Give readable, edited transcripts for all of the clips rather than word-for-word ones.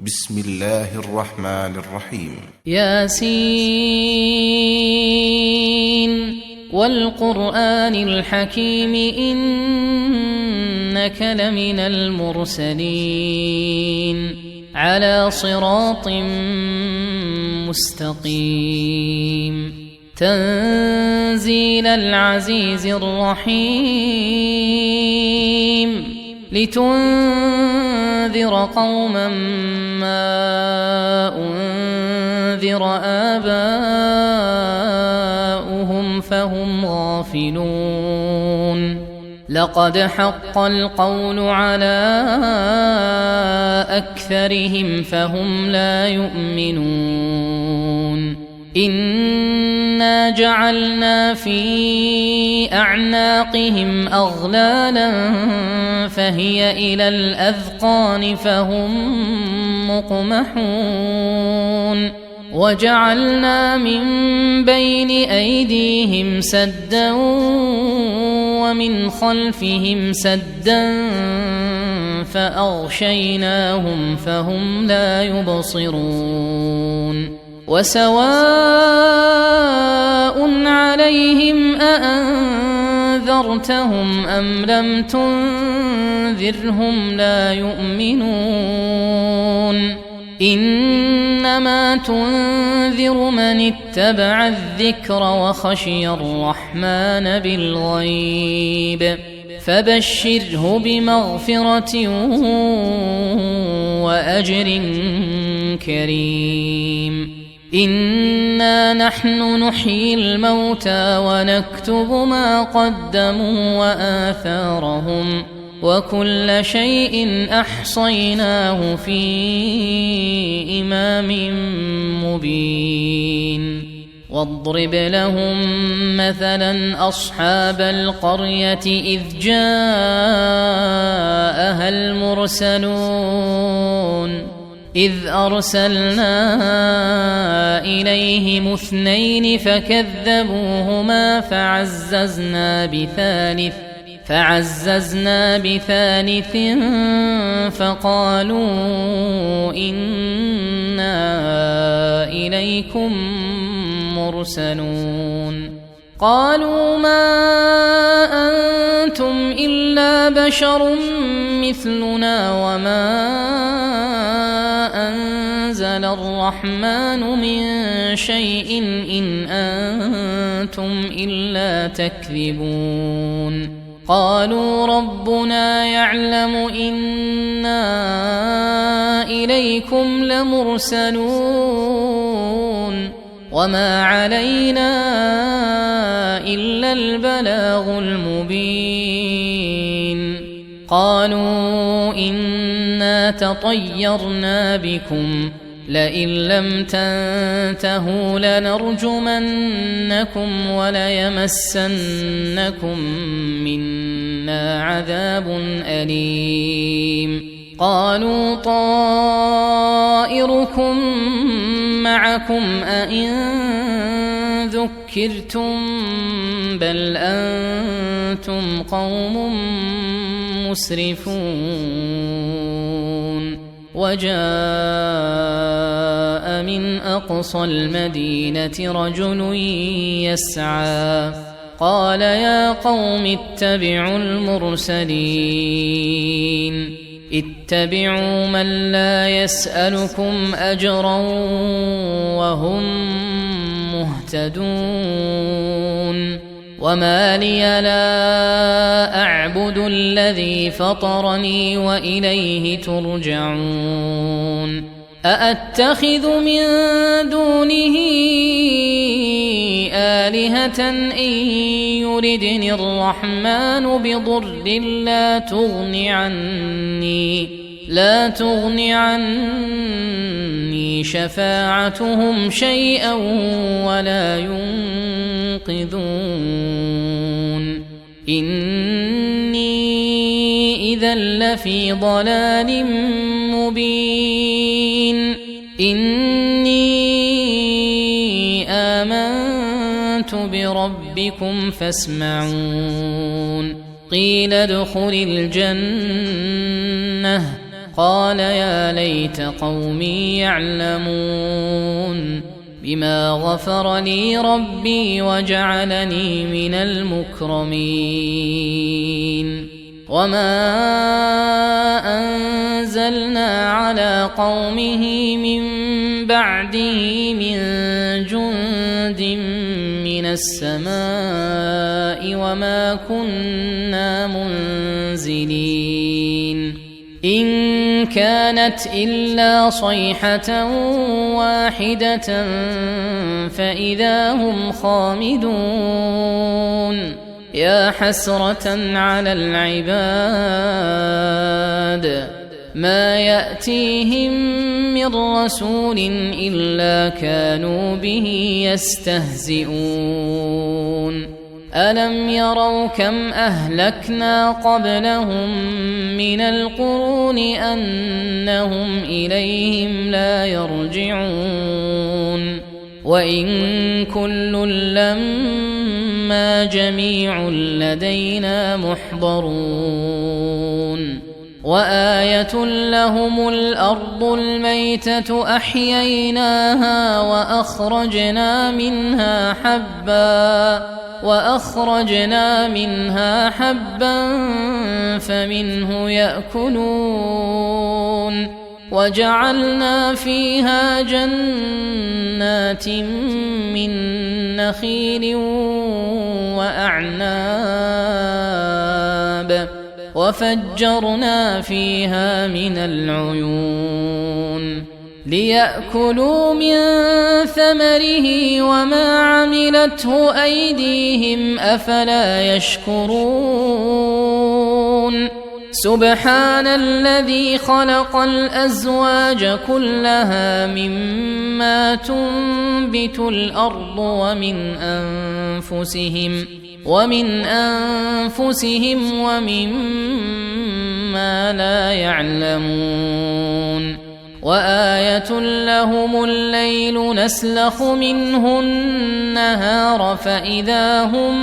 بسم الله الرحمن الرحيم. ياسين والقرآن الحكيم إنك لمن المرسلين على صراط مستقيم تنزيل العزيز الرحيم لتنذر قوما ما أنذر آباؤهم فهم غافلون لقد حق القول على أكثرهم فهم لا يؤمنون إنا جعلنا في أعناقهم أغلالا فهي إلى الأذقان فهم مقمحون وجعلنا من بين أيديهم سدا ومن خلفهم سدا فأغشيناهم فهم لا يبصرون وسواء عليهم أأنذرتهم أم لم تنذرهم لا يؤمنون إنما تنذر من اتبع الذكر وخشي الرحمن بالغيب فبشره بمغفرة وأجر كريم إنا نحن نحيي الموتى ونكتب ما قدموا وآثارهم وكل شيء أحصيناه في إمام مبين واضرب لهم مثلا أصحاب القرية إذ جاءها المرسلون إذ أرسلنا إليهم 2 فكذبوهما فعززنا بثالث فقالوا إنا إليكم مرسلون قالوا ما أنتم إلا بشر مثلنا وما أنزل الرحمن من شيء إن أنتم إلا تكذبون قالوا ربنا يعلم إنا إليكم لمرسلون وما علينا إلا البلاغ المبين قالوا إنا تطيرنا بكم لئن لم تنتهوا لنرجمنكم وليمسنكم منا عذاب أليم قالوا طائركم معكم أئن ذكرتم بل أنتم قوم مسرفون وجاء من أقصى المدينة رجل يسعى قال يا قوم اتبعوا المرسلين اتبعوا من لا يسألكم أجرا وهم مهتدون وما لي لا أعبد الذي فطرني وإليه ترجعون أأتخذ من دونه آلهة إن يردني الرحمن بضر لا تغن عني شفاعتهم شيئا ولا ينقذون إني إذا لفي ضلال مبين إني آمنت بربكم فاسمعون قيل ادخل الجنة قال يا ليت قومي يعلمون بما غفر لي ربي وجعلني من المكرمين وما أنزلنا على قومه من بعده من جند من السماء وما كنا منزلين إن كانت إلا صيحة واحدة فإذا هم خامدون يا حسرة على العباد ما يأتيهم من رسول إلا كانوا به يستهزئون ألم يروا كم أهلكنا قبلهم من القرون أنهم إليهم لا يرجعون وإن كل لما جميع لدينا محضرون وآية لهم الأرض الميتة أحييناها وأخرجنا منها حبا فمنه يأكلون وجعلنا فيها جنات من نخيل وأعناب وفجرنا فيها من العيون ليأكلوا من ثمره وما عملته أيديهم أفلا يشكرون سبحان الذي خلق الأزواج كلها مما تنبت الأرض ومن أنفسهم ومما لا يعلمون وآية لهم الليل نسلخ منه النهار فإذا هم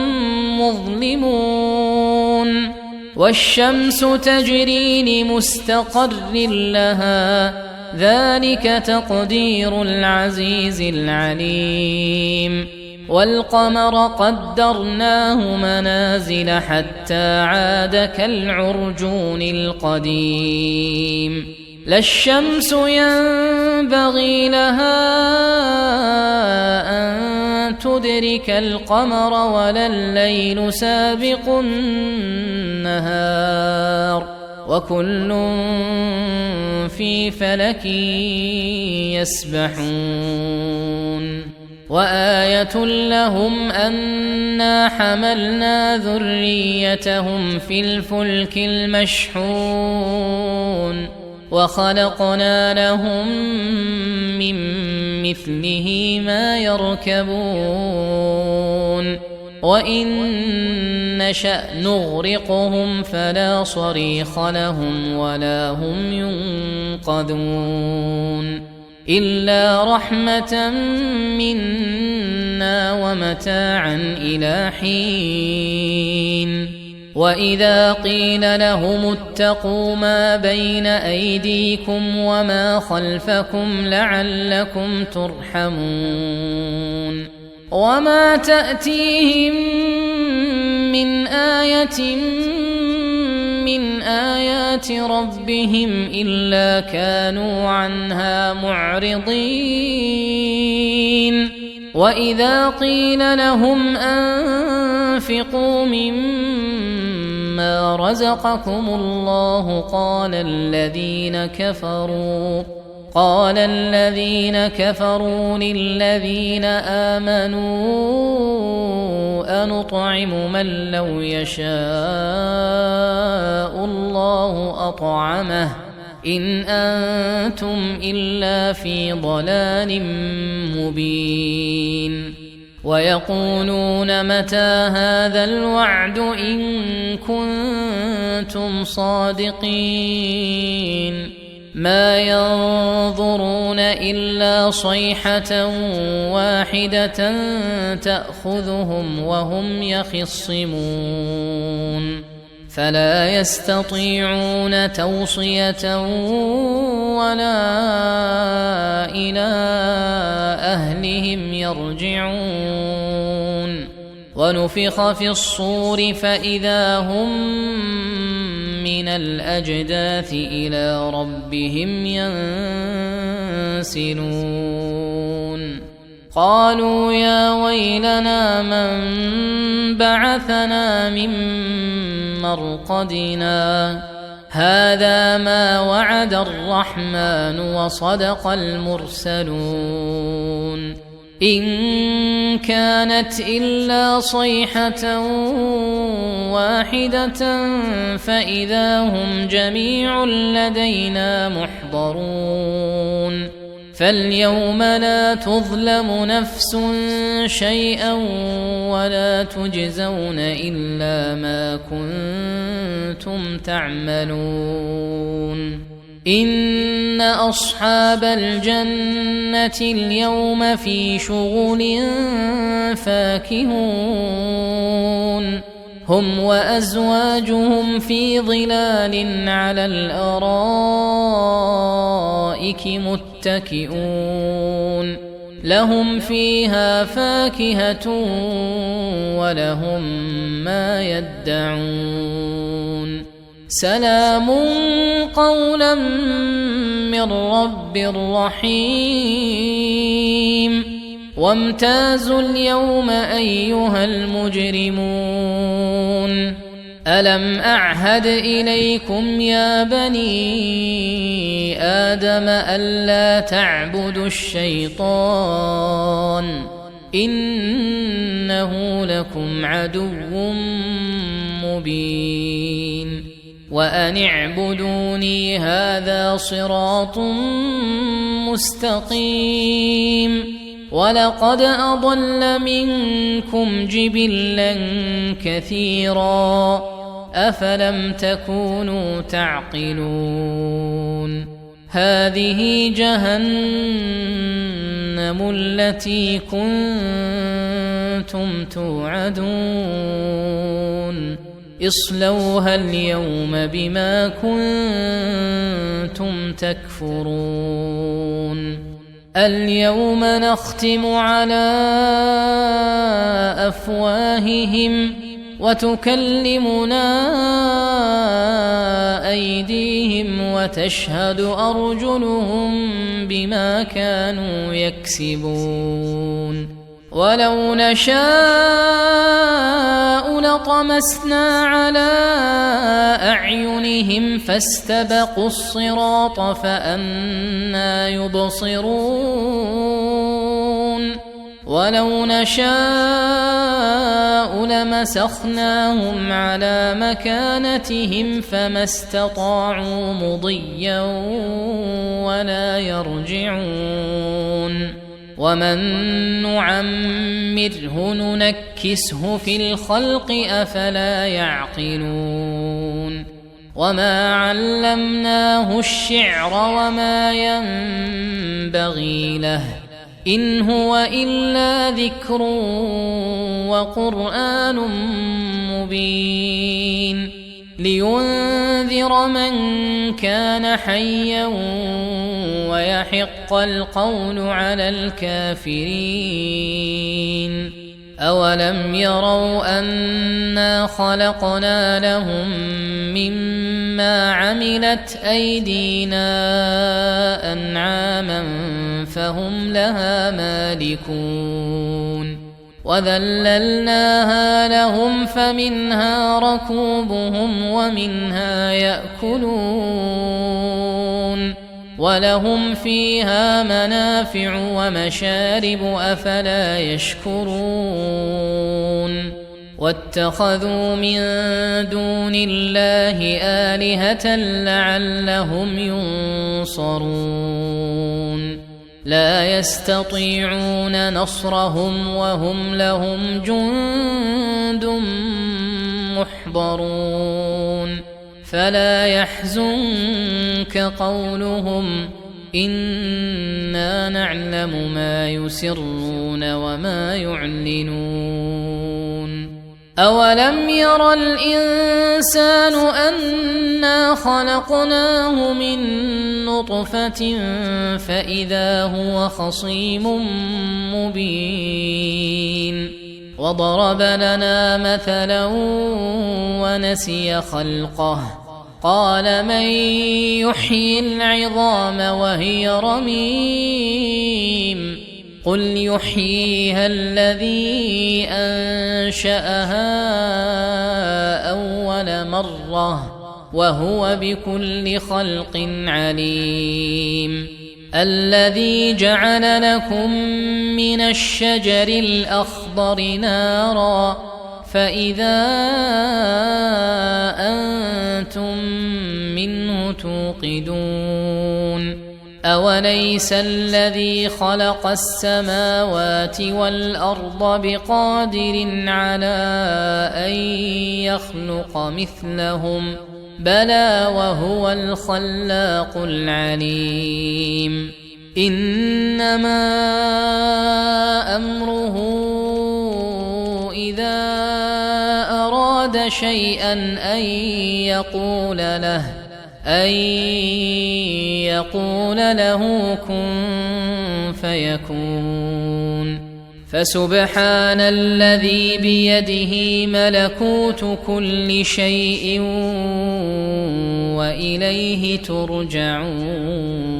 مظلمون والشمس تجري لمستقر لها ذلك تقدير العزيز العليم والقمر قدرناه منازل حتى عاد كالعرجون القديم لا الشمس ينبغي لها أن تدرك القمر ولا الليل سابق النهار وكل في فلك يسبحون وآية لهم أنا حملنا ذريتهم في الفلك المشحون وخلقنا لهم من مثله ما يركبون وإن نشأ نغرقهم فلا صريخ لهم ولا هم ينقذون إلا رحمة منا ومتاعا إلى حين وإذا قيل لهم اتقوا ما بين أيديكم وما خلفكم لعلكم ترحمون وما تأتيهم من آية من آيات ربهم إلا كانوا عنها معرضين وإذا قيل لهم أنفقوا مما رزقكم الله قال الذين كفروا للذين آمنوا أنطعم من لو يشاء الله أطعمه إن أنتم إلا في ضلال مبين ويقولون متى هذا الوعد إن كنتم صادقين ما ينظرون إلا صيحة واحدة تأخذهم وهم يخصمون فلا يستطيعون توصية ولا إلى أهلهم يرجعون ونفخ في الصور فإذا هم من الأجداث إلى ربهم ينسلون قالوا يا ويلنا من بعثنا من مرقدنا هذا ما وعد الرحمن وصدق المرسلون إن كانت إلا صيحة واحدة فإذا هم جميع لدينا محضرون فاليوم لا تظلم نفس شيئا ولا تجزون إلا ما كنتم تعملون إن أصحاب الجنة اليوم في شغل فاكهون هم وأزواجهم في ظلال على الأرائك متكئون لهم فيها فاكهة ولهم ما يدعون سلام قولا من رب رحيم وامتازوا اليوم أيها المجرمون ألم أعهد إليكم يا بني آدم ألا تعبدوا الشيطان إنه لكم عدو مبين وأن اعبدوني هذا صراط مستقيم ولقد أضل منكم جبلا كثيرا أفلم تكونوا تعقلون هذه جهنم التي كنتم توعدون اصلوها اليوم بما كنتم تكفرون اليوم نختم على أفواههم وتكلمنا أيديهم وتشهد أرجلهم بما كانوا يكسبون ولو نشاء لطمسنا على أعينهم فاستبقوا الصراط فأنى يبصرون ولو نشاء لمسخناهم على مكانتهم فما استطاعوا مضيا ولا يرجعون ومن نعمره ننكسه في الخلق أفلا يعقلون وما علمناه الشعر وما ينبغي له إن هو إلا ذكر وقرآن مبين لينذر من كان حيا ويحق القول على الكافرين أولم يروا أنا خلقنا لهم مما عملت أيدينا أنعاما فهم لها مالكون وذللناها لهم فمنها ركوبهم ومنها يأكلون ولهم فيها منافع ومشارب أفلا يشكرون واتخذوا من دون الله آلهة لعلهم ينصرون لا يستطيعون نصرهم وهم لهم جند محضرون فلا يحزنك قولهم إنا نعلم ما يسرون وما يعلنون أولم ير الإنسان أنا خلقناه من نطفة فإذا هو خصيم مبين وضرب لنا مثلا ونسي خلقه قال من يحيي العظام وهي رميم قل يحييها الذي أنشأها أول مرة وهو بكل خلق عليم الذي جعل لكم من الشجر الأخضر نارا فإذا أنتم منه توقدون أوليس الذي خلق السماوات والأرض بقادر على أن يخلق مثلهم بلى وهو الخلاق العليم إنما أمره إذا أراد شيئا أن يقول له كن فيكون فسبحان الذي بيده ملكوت كل شيء وإليه ترجعون